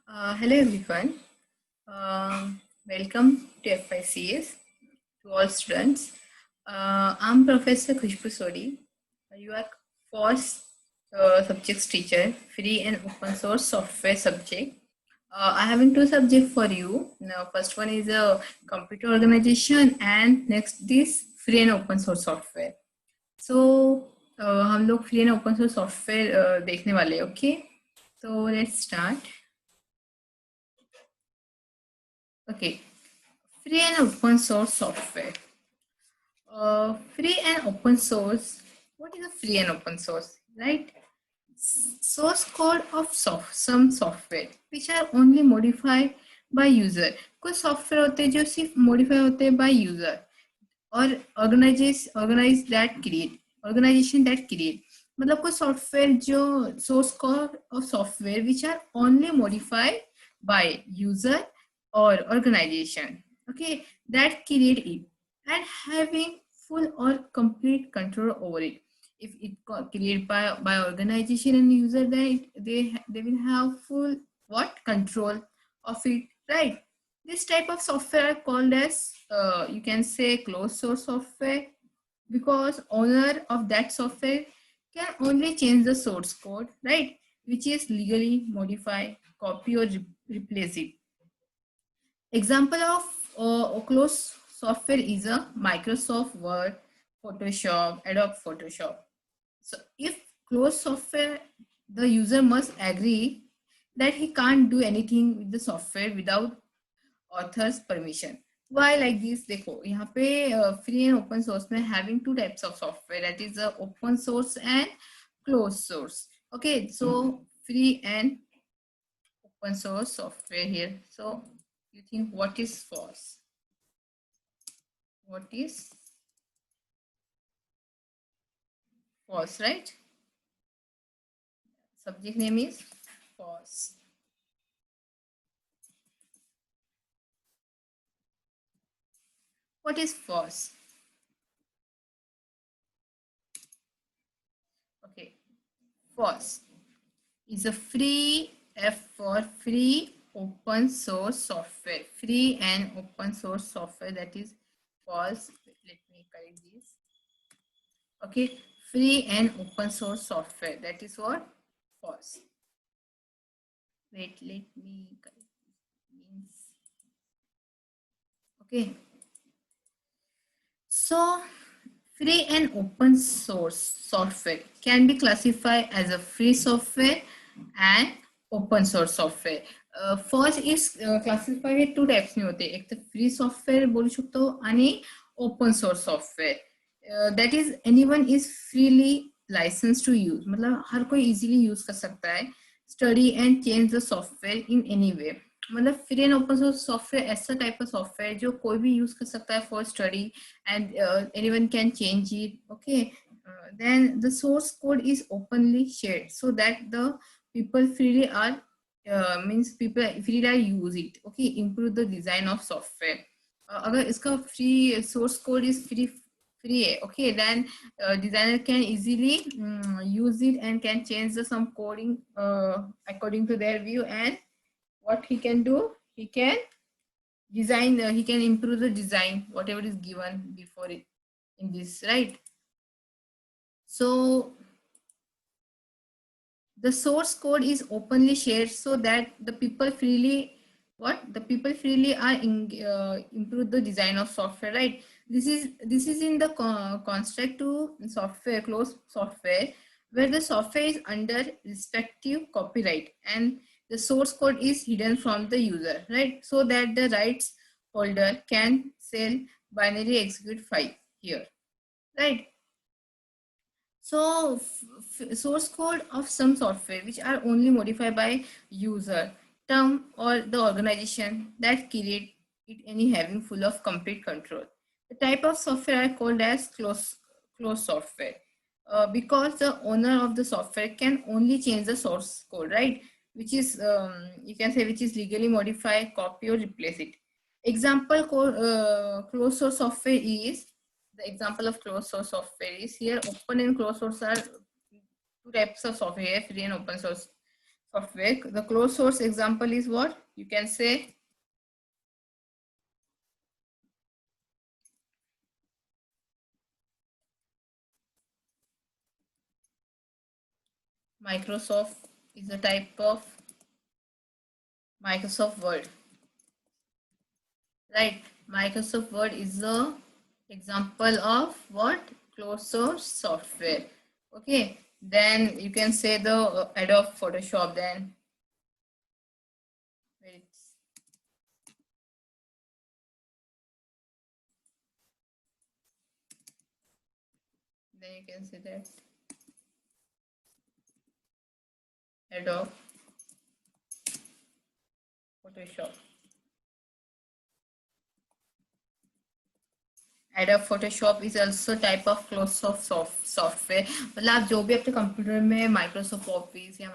Hello everyone. Welcome to Fycs to all students. I'm Professor Khushboo. You are first subjects teacher, free and open source software subject. I having two subjects for you. Now, first one is a computer organization and next is free and open source software. So हम लोग free and open source software देखने वाले हैं, okay? So let's start. Okay, free and open source software. Free and open source. What is a free and open source? Right? Source code of some software which are only modified by user. कुछ software होते हैं जो सिर्फ modify होते हैं by user और organisation that create मतलब कोई सॉफ्टवेयर जो source code of software which are only modified by user or organization, okay, that create it and having full or complete control over it. If it created by organization and user, then they will have full what control of it, right? This type of software are called as you can say closed source software, because owner of that software can only change the source code, right, which is legally modify, copy or replace it. Example of closed software is a Microsoft Word, Photoshop, Adobe Photoshop. So if closed software, the user must agree that he can't do anything with the software without author's permission. Why like this? देखो यहाँ पे free and open source में having two types of software, that is open source and closed source. Okay, so free and open source software here. So you think what is false? What is false, right? Subject name is false. What is false? Okay, false is a free, F for free open source software. Free and open source software, that is false. Let me correct this. Okay, free and open source software, that is what? False. Wait, let me correct this. Okay. So, free and open source software can be classified as a free software and open source software. First is classified two types में होते हैं, एक तो free software बोलू शकतो आणि open source software. That is anyone is freely licensed to use, मतलब हर कोई easily use कर सकता है, study and change the software in any way. मतलब free and open source software ऐसा टाइप का सॉफ्टवेयर जो कोई भी यूज कर सकता है for study and anyone can change it. Okay, then the source code is openly shared so that the people freely are means people freely are use it. Okay, improve the design of software. अगर इसका free source code is free है, okay, then designer can easily use it and can change the some coding according to their view, and what he can do, he can design, he can improve the design whatever is given before it in this, right? So the source code is openly shared so that the people freely are improve the design of software, right? This is in the construct to software, closed software, where the software is under respective copyright and the source code is hidden from the user, right? So that the rights holder can sell binary execute file here, right? So source code of some software which are only modified by user, term or the organization that create it any having full of complete control. The type of software are called as closed software because the owner of the software can only change the source code, right? Which is you can say which is legally modify, copy or replace it. Example code closed source software is, the example of closed source software is here. Open and closed source are two types of software, free and open source software. The closed source example is what? You can say Microsoft is a type of Microsoft Word, right? Microsoft Word is a example of what? Closed source software. Okay, then you can say the Adobe Photoshop. Then you can say that Adobe Photoshop. Adobe Photoshop is also type of closed source software. मतलब आप जो भी अपने computer में Microsoft Office या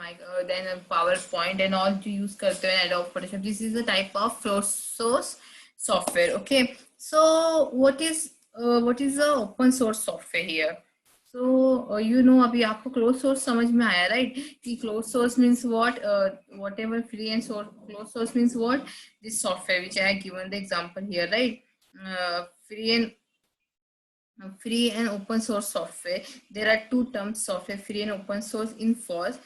then PowerPoint and all जो use करते हैं Adobe Photoshop, this is a type of closed source software. Okay, so what is the open source software here? So you know अभी आपको closed source समझ में आया, right? कि closed source means what? Whatever free and source. Closed source means what? This software which I have given the example here, right? Free and open source software. There are two terms: software free and open source. In first,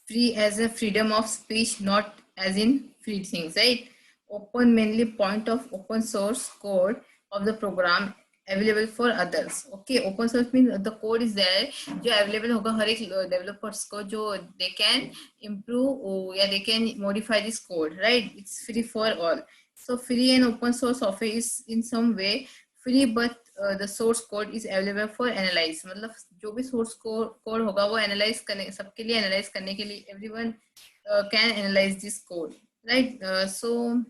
free as a freedom of speech, not as in free things, right? Open mainly point of open source code of the program available for others. Okay, open source means the code is there जो available होगा हर एक developers को जो they can improve या they can modify this code, right? It's free for all. So free and open source software is in some way free, but the source code is available for analyze. मतलब जो भी source code होगा वो analyze करने सबके लिए analyze करने के लिए everyone can analyze this code, right? So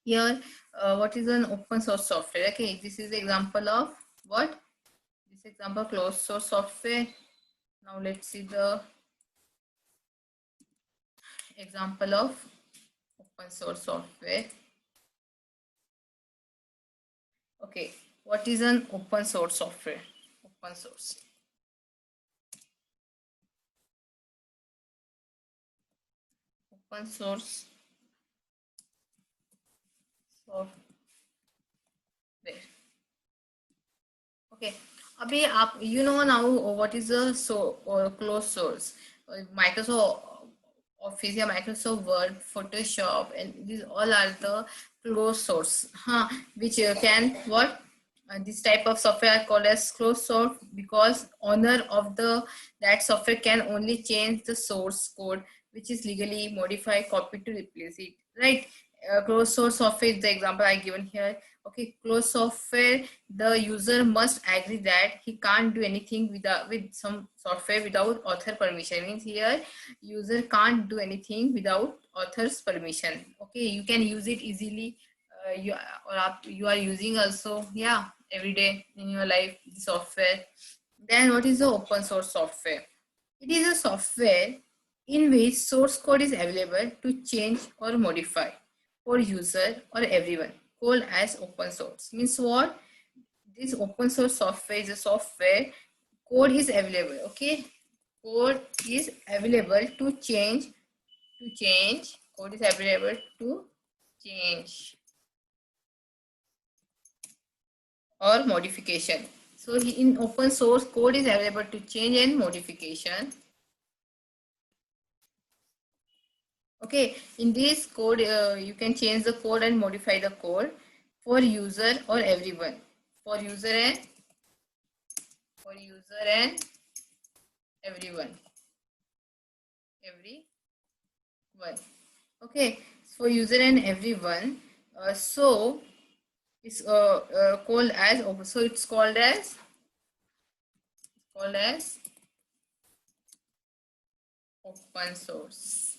here what is an open source software? Okay, this is the example of what? This example closed source software. Now let's see the example of open source software. Okay, what is an open source software? Open source. Open source software. Okay, अभी आप you know now what is a closed source? Microsoft Office या Microsoft Word, Photoshop, and these all are the closed source, which can what? This type of software are called as closed source because owner of that software can only change the source code which is legally modified, copied to replace it, right? Closed source software is the example I given here. Okay, closed software, the user must agree that he can't do anything with some software without author permission. Means here user can't do anything without author's permission. Okay, you can use it easily. You are using also, yeah, every day in your life software. Then what is the open source software? It is a software in which source code is available to change or modify for user or everyone, called as open source. Means what? This open source software is a software code is available. Okay, code is available to change. Code is available to change or modification. So in open source, code is available to change and modification. Okay, in this code, you can change the code and modify the code for user or everyone. For user and everyone. Okay, for user and everyone. So it's called as open. So it's called as open source.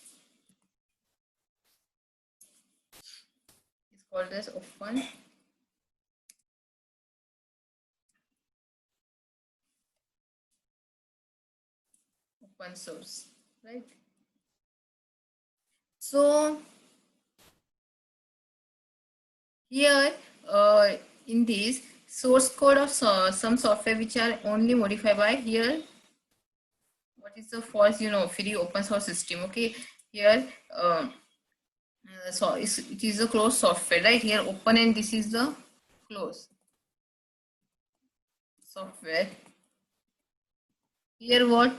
It's called as open source, right? So here in this source code of some software which are only modified by here. What what is the false, free open source system. Okay, here so it is a closed software, right? Here open and this is the closed software. Here what,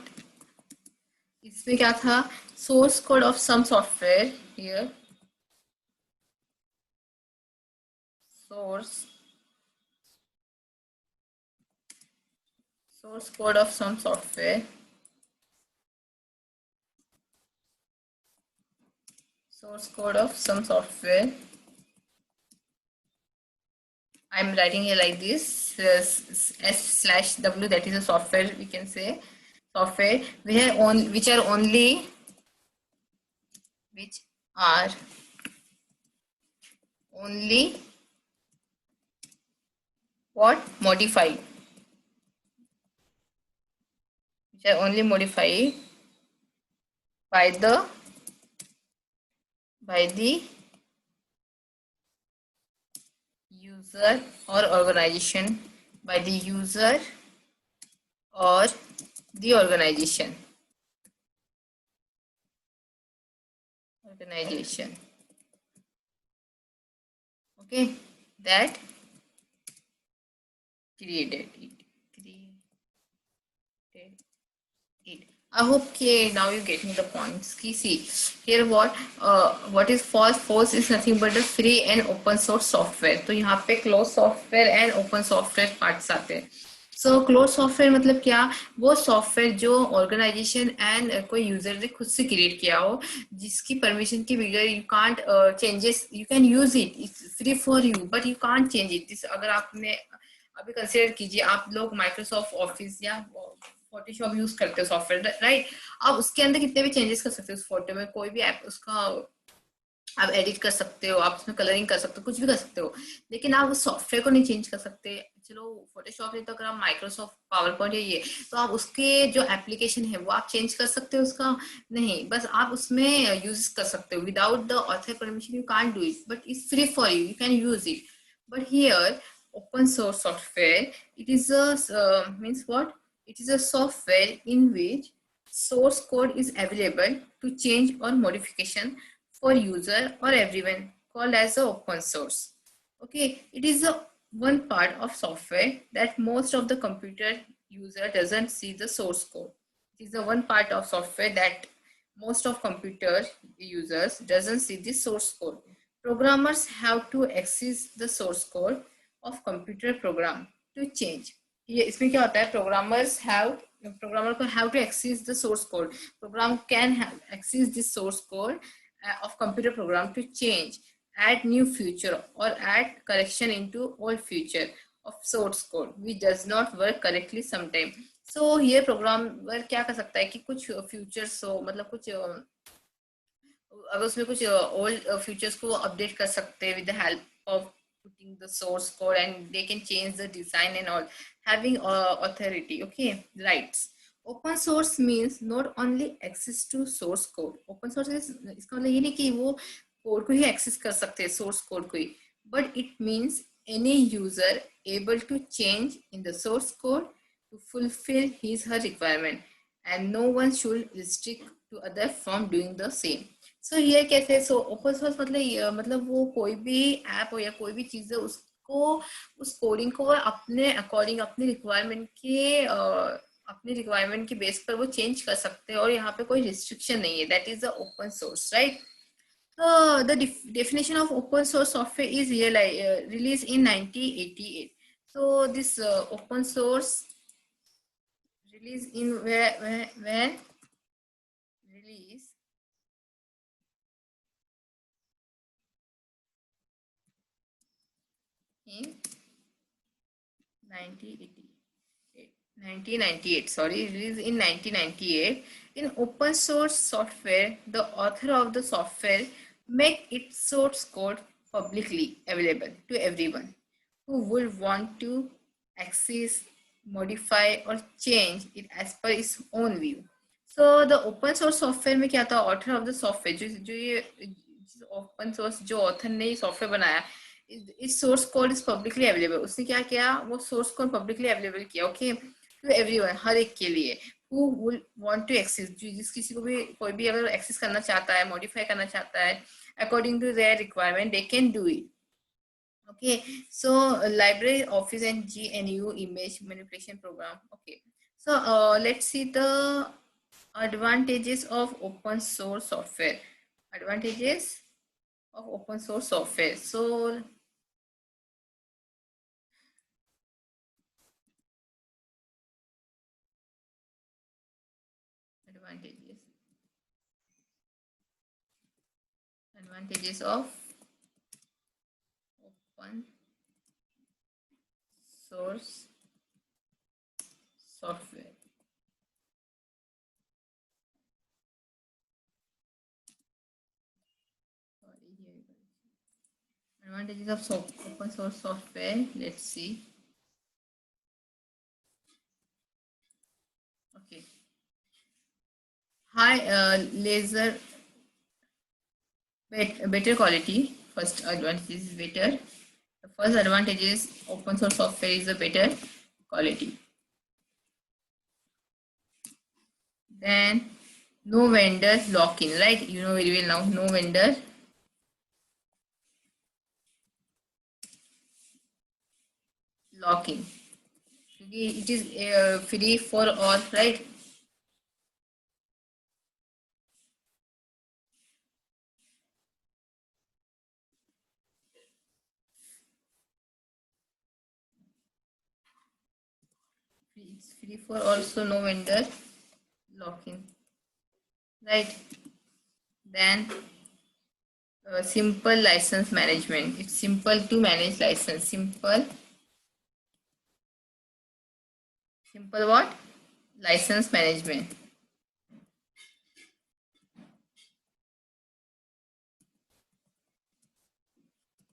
इसमें क्या था, source code of some software. Here source code of some software, source code of some software. I'm writing here like this, S/W, that is a software, we can say software which are only what modified, which are only modified by the user or organization, by the user or the organization. Okay, that created it. I hope now you get me the points. See here what is false? False is nothing but a free and open source software. तो यहाँ पे closed software and open software parts आते हैं. So closed software मतलब क्या, वो software जो organisation and कोई यूजर ने खुद से क्रिएट किया हो, जिसकी परमिशन के बगैर you can't changes, you can use it, it's free for you but you can't change it. अगर आपने अभी कंसिडर कीजिए, आप लोग माइक्रोसॉफ्ट ऑफिस या फोटोशॉप यूज करते हो सॉफ्टवेयर, राइट? आप उसके अंदर कितने भी चेंजेस कर सकते हो, उस फोटो में कोई भी ऐप उसका आप एडिट कर सकते हो, आप उसमें कलरिंग कर सकते हो, कुछ भी कर सकते हो, लेकिन आप उस सॉफ्टवेयर को नहीं चेंज कर सकते. चलो फोटोशॉप नहीं तो अगर आप माइक्रोसॉफ्ट पावर पॉइंट है ये, तो आप उसके जो एप्लीकेशन है वो आप चेंज कर सकते हो, उसका नहीं, बस आप उसमें यूज कर सकते हो. Without the author permission you can't do it, but it's free for you, you can use it. But here open source software, it is a means what, it is a software in which source code is available to change or modification for user or everyone, called as a open source. Okay, it is a one part of software that most of the computer user doesn't see the source code. It is the one part of software that most of computer users doesn't see the source code. Programmers have to access the source code of computer program to change. ये इसमें क्या होता है, programmer को have to access the source code. Program can have access this source code of computer program to change, add new feature or add correction into old feature of source code which does not work correctly sometime. So here programmer क्या कर सकता है कि कुछ features हो, मतलब कुछ अगर उसमें कुछ old features को update कर सकते हैं with the help of putting the source code, and they can change the design and all, having authority. Okay, rights. Open source means not only access to source code. Open source is इसका मतलब ये नहीं कि वो code को ही access कर सकते हैं, सोर्स कोड को ही, but it means any user able to change in the source code to fulfill his her requirement, and no one should restrict to other from doing the same. सो ये कैसे, so open source मतलब वो कोई भी app हो या कोई भी चीज है, उसको उस कोडिंग को अपने अकॉर्डिंग अपने रिक्वायरमेंट के बेस पर वो चेंज कर सकते हैं, और यहाँ पे कोई रिस्ट्रिक्शन नहीं है. That is the open source, right? So the definition of open source software is released in 1988. So this open source released in when release in 1998, sorry, released in 1998. In open source software, the author of the software make its source code publicly available to everyone who would want to access, modify or change it as per its own view. So the open source software में क्या था, author of the software जो ये open source जो author ने ये software बनाया, इस source code is publicly available. उसने क्या किया, वो सोर्स कोड पब्लिकली अवेलेबल किया, ओके, टू एवरीवन, हर एक के लिए, who will want to access, जिस किसी को भी कोई भी अगर access करना चाहता है, modify करना चाहता है, according to their requirement, they can do it. Okay, so library, office, and GNU image manipulation program. Okay, so let's see the advantages of open source software. Advantages of open source software. So advantages of open source software. Advantages of open source software. Let's see. Okay. High laser, better quality. First advantage is better. The first advantage is open source software is a better quality. Then no vendor lock-in, right? You know very well now, no vendor lock-in. It is free for all, right? It's free for all, so no vendor lock-in, right? Then simple license management. It's simple to manage license. Simple what? License management.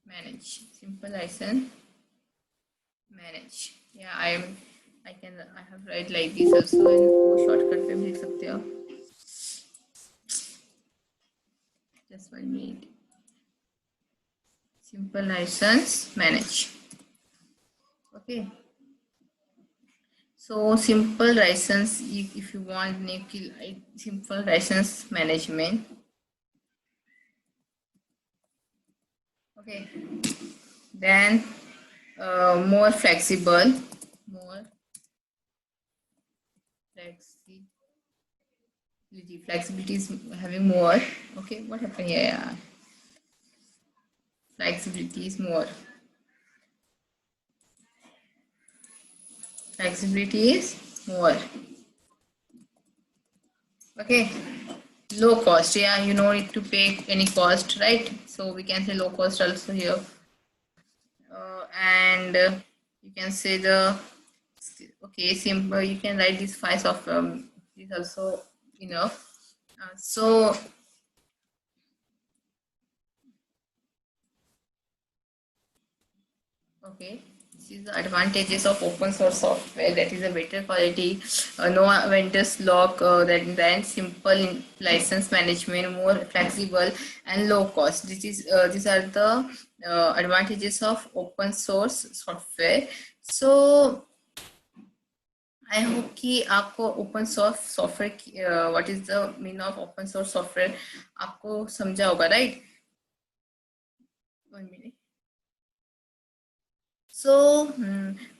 Manage. Simple license manage. Yeah, I have write like this also, and shortcut पे भी लिख सकते हो. Just 1 minute. Simple license manage. Okay. So simple license, if you want simple license management. Okay. Then more flexible. Flexibility is having more. Okay, what happened here? Yeah. Flexibility is more. Flexibility is more. Okay. Low cost. Yeah, you don't need to pay any cost, right? So we can say low cost also here. And you can say the okay, simple. You can write this files of is also enough. So okay, this is the advantages of open source software. That is a better quality, no vendors lock, then simple license management, more flexible and low cost. These are the advantages of open source software. So I hope कि आपको open source software what is the meaning of open source software आपको समझा होगा, right? 1 minute. So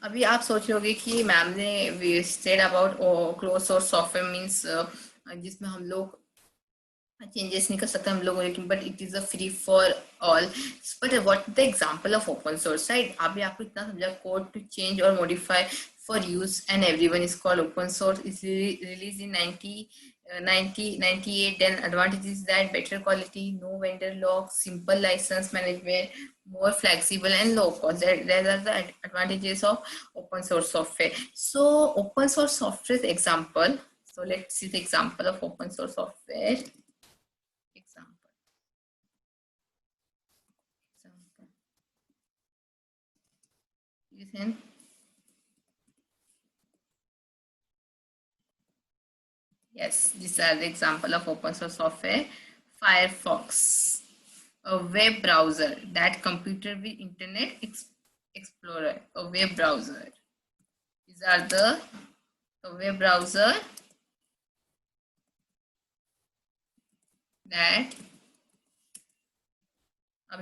अभी आप सोच रहे होगे कि मैम ने said about closed source software means जिसमें हम लोग चेंजेस नहीं कर सकते हम लोग, लेकिन but it is a free for all. But what the example of open source, right? अभी आपको इतना समझा, कोड टू चेंज और modify for use and everyone is called open source. It's released in 1998. Then advantage is that better quality, no vendor lock, simple license management, more flexible and low cost. That are the advantages of open source software. So open source software example. So let's see the example of open source software. Listen. Yes, these are the example of open source software. Firefox, a web browser, that computer with Internet Explorer, a web browser. These are the web browser that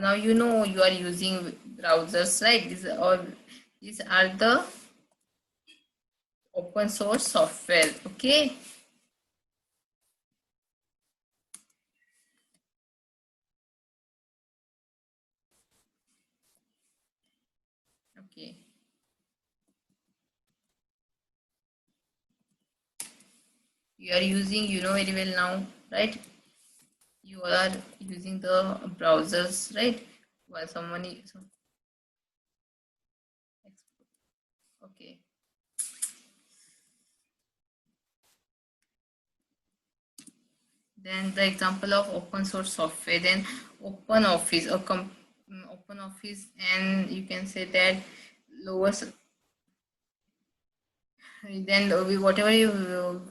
now you know you are using browsers, right? These are the open source software. Okay. Okay. You are using, you know very well now, right? You are using the browsers, right? While someone is okay. Then the example of open source software, then open office or open office, and you can say that lowest. Then whatever you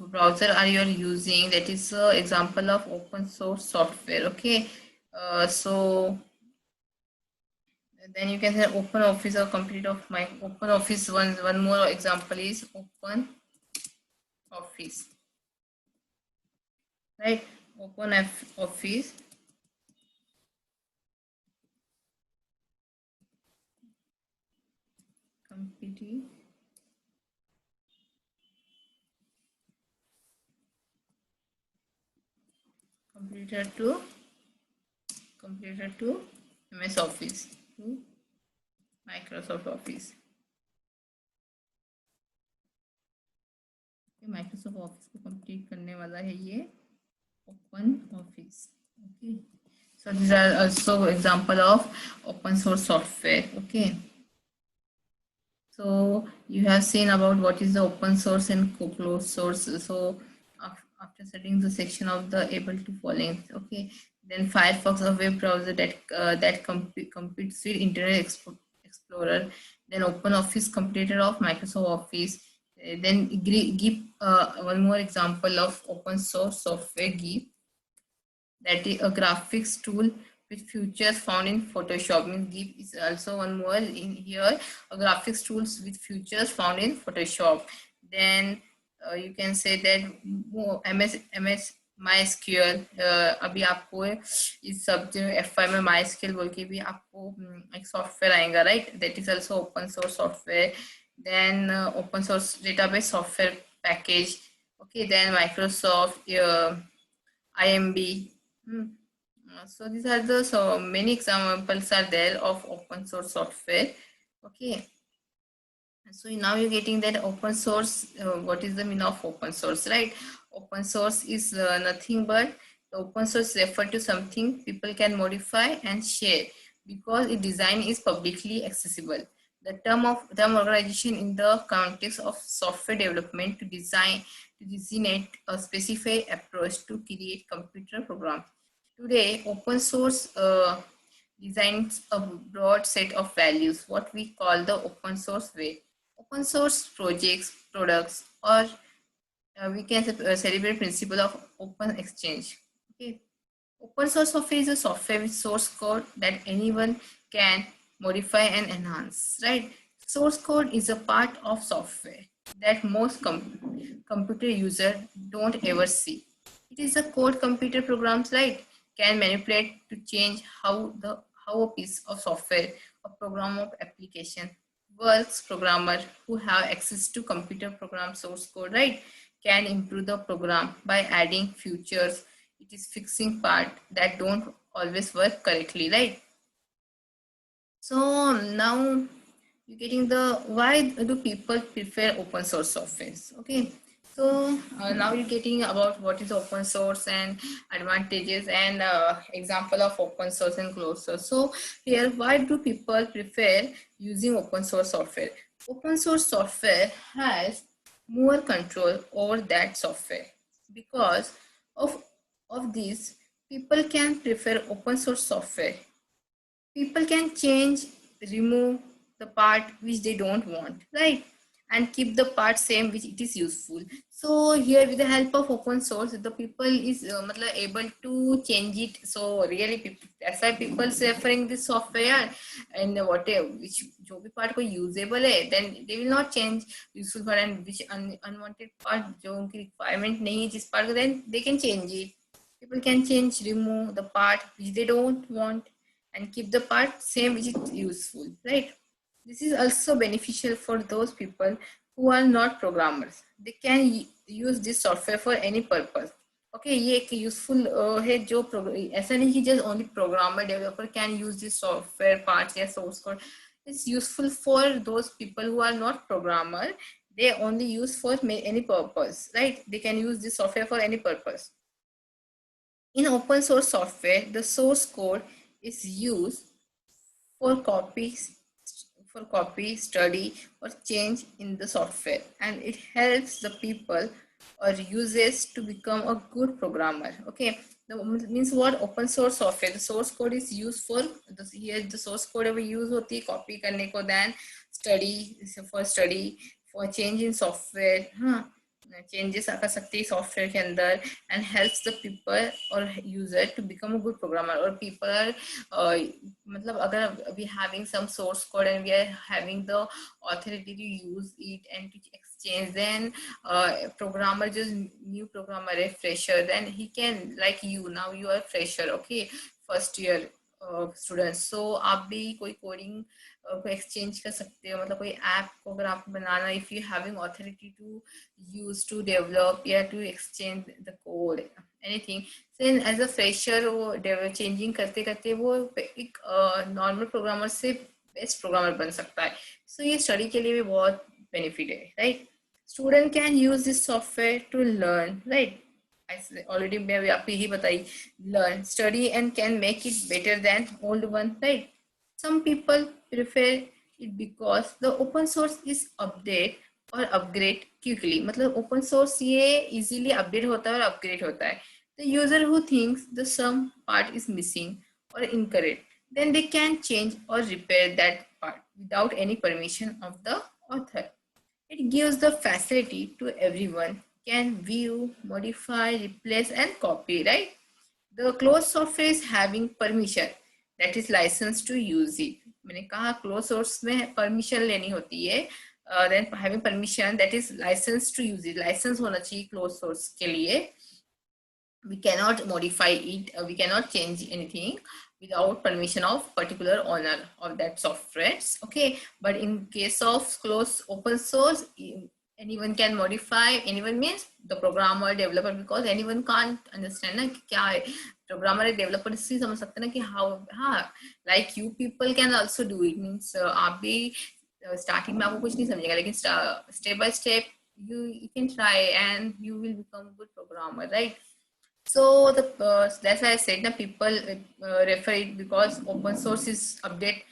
browser are you using, that is example of open source software. Okay. So then you can say open office or complete of my open office. One more example is open office, right? Open office complete completed to MS Office to Microsoft Office. Microsoft office को complete करने वाला है ये open office. Okay, so these are also example of open source software. Okay, so you have seen about what is the open source and closed source. So after studying the section of the able to following, okay, then Firefox, a web browser that competes with Internet Explorer, then Open Office, competitor of Microsoft Office. Then give one more example of open source software, give, that is a graphics tool with features found in Photoshop. Means GIF is also one more in here, a graphics tools with features found in Photoshop. Then you can say that MS MySQL, अभी आपको इस सब F5 में MySQL बोल के भी आपको एक सॉफ्टवेयर आएगा, right? That is also open source software. Then open source database software package. Okay, then Microsoft IMB. So these are the so many examples are there of open source software. Okay. So now you're getting that open source. What is the meaning of open source, right? Open source is nothing but the open source refer to something people can modify and share because its design is publicly accessible. The term organization in the context of software development to designate a specific approach to create computer programs. Today, open source designs a broad set of values, what we call the open source way. Open source projects, products, or we can celebrate principle of open exchange. Okay. Open source software is a software with source code that anyone can modify and enhance, right? Source code is a part of software that most computer users don't ever see. It is a code computer programs, right, can manipulate to change how a piece of software, a program of application works. Programmer who have access to computer program source code, right, can improve the program by adding features. It is fixing part that don't always work correctly, right? So now you're getting the why do people prefer open source softwares. Okay, so now you're getting about what is open source and advantages and example of open source and closed source. So here, why do people prefer using open source software? Open source software has more control over that software. Because of this, people can prefer open source software. People can change, remove the part which they don't want, right, and keep the part same which it is useful. So here, with the help of open source, the people is able to change it. So really that's why people preferring this software, and whatever which जो भी part को usable है, then they will not change useful part, and which unwanted part जो उनकी requirement नहीं है जिस part को, then they can change it. People can change, remove the part which they don't want and keep the part same which is useful, right? This is also beneficial for those people who are not programmers. They can use this software for any purpose. Okay, ये एक useful है जो ऐसा नहीं कि just only programmer developer can use this software parts या source code. It's useful for those people who are not programmer. They only use for any purpose, right? They can use this software for any purpose. In open source software, the source code is used for copy, study, or change in the software, and it helps the people or users to become a good programmer. Okay, means what? Open source software, the source code is used for here the source code we use hoti copy karne ko, then study for change in software, changes कर सकते हैं software के अंदर and helps the people और user to become a good programmer. और people मतलब अगर we having some source code and we are having the authority to use it and to exchange, then programmer, just new programmer, a fresher, then he can, like you, now you are fresher, okay, first year students, so आप भी कोई coding को exchange कर सकते हो. मतलब कोई app को अगर आपको बनाना, if you having authority to use to develop या to exchange the code anything, then as a fresher वो चेंजिंग करते करते वो एक नॉर्मल प्रोग्रामर से बेस्ट प्रोग्रामर बन सकता है. सो ये स्टडी के लिए भी बहुत बेनिफिट है, right? Student can use this software to learn, right? Already मैं आपको यही बताई, learn, study and can make it better than old one, right? Some people prefer it because the open source is update और upgrade quickly. मतलब open source ये easily update होता है और upgrade होता है. The user who thinks the some part is missing or incorrect, then they can change or repair that part without any permission of the author. It gives the facility to everyone can view, modify, replace and copy, right? The closed software is having permission, that is license to use it. मैंने कहा closed source में permission लेनी होती है, then having permission, that is license to use it. License होना चाहिए closed source के लिए. We cannot modify it, we cannot change anything without permission of particular owner of that software, okay? But in case of closed open source, anyone can modify. Anyone means the programmer, developer, because anyone can't understand ना कि क्या है. Programmer और developer से समझ सकते ना कि how, हाँ, like you people can also do it. Means आप भी starting में आपको कुछ नहीं समझेगा, लेकिन step by step you can try and you will become a good programmer, right? So that's why I said that people refer it because open source is update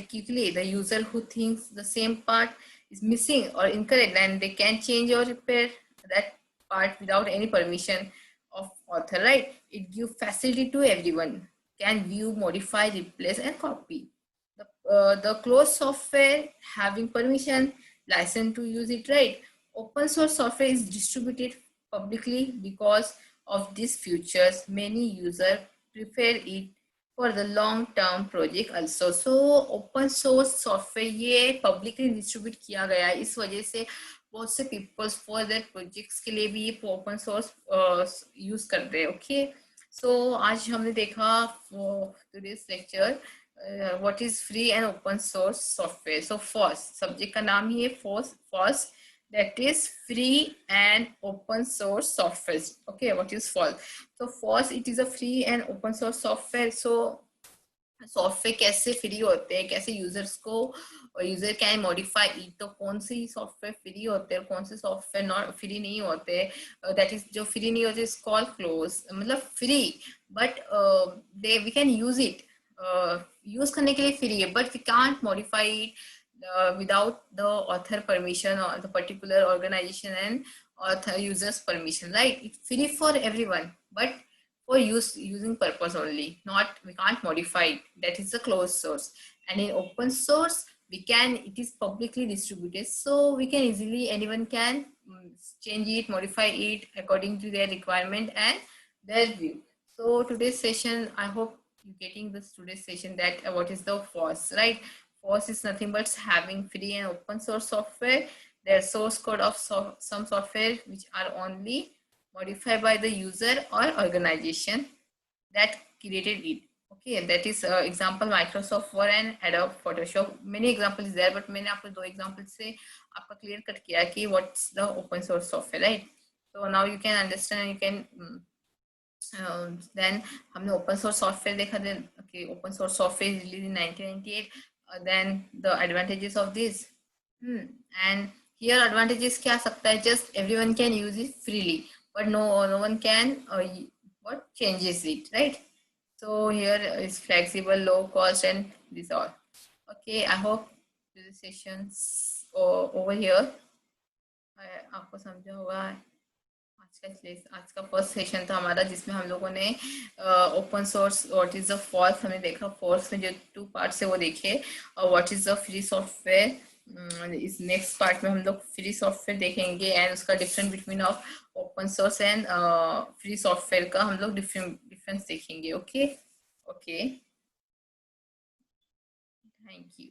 quickly. The user who thinks the same part is missing or incorrect, then they can change or repair that part without any permission of author, right? It gives facility to everyone can view, modify, replace and copy. The closed software having permission, license to use it, right? Open source software is distributed publicly because of these features. Many users prefer it for the long-term project also. So open source software ये publicly distribute किया गया है, इस वजह से बहुत से people for their projects के लिए भी ये open source use करते हैं. Okay, so आज हमने देखा for today's lecture what is free and open source software. So FOSS subject का नाम ही है FOSS, that is free and open source software. Okay, what is FOSS? So FOSS, it is a free and open source software. So software कैसे free होते हैं, कैसे users को user can modify it, तो कौन से सॉफ्टवेयर फ्री होते हैं, कौन से सॉफ्टवेयर नॉट फ्री नहीं होते, दैट इज जो फ्री नहीं होते इज कॉल्ड क्लोज. मतलब free but they we can use it, use करने के लिए फ्री है, but we can't modify it without the author permission or the particular organization and author users permission, right? It's free for everyone, but for using purpose only, not we can't modify it. That is the closed source. And in open source we can, it is publicly distributed, so we can easily, anyone can change it, modify it according to their requirement and their view. So today's session, I hope you're getting this today's session that what is the FOSS, right? FOSS is nothing but having free and open source software. Their source code of some software which are only modified by the user or organization that created it. Okay, that is example Microsoft Word and Adobe Photoshop. Many examples is there, but मैंने आपको 2 examples से आपका clear cut किया कि what's the open source software, right? So now you can understand, you can then हमने open source software देखा. Then okay, open source software is released in 1998. Then the advantages of this, and here advantages क्या सकता है? Just everyone can use it freely, but no one can what changes it, right? So here is flexible, low cost, and this all. Okay, I hope this sessions over here आपको समझा होगा. आज का first session था हमारा, जिसमें हम लोगों ने open source what is the false हमने देखा. फॉल्स में जो 2 पार्ट्स है वो देखे, और what is the free software. इस नेक्स्ट पार्ट में हम लोग फ्री सॉफ्टवेयर देखेंगे एंड उसका difference between of open source and free software का हम लोग डिफरेंस देखेंगे. Okay, thank you.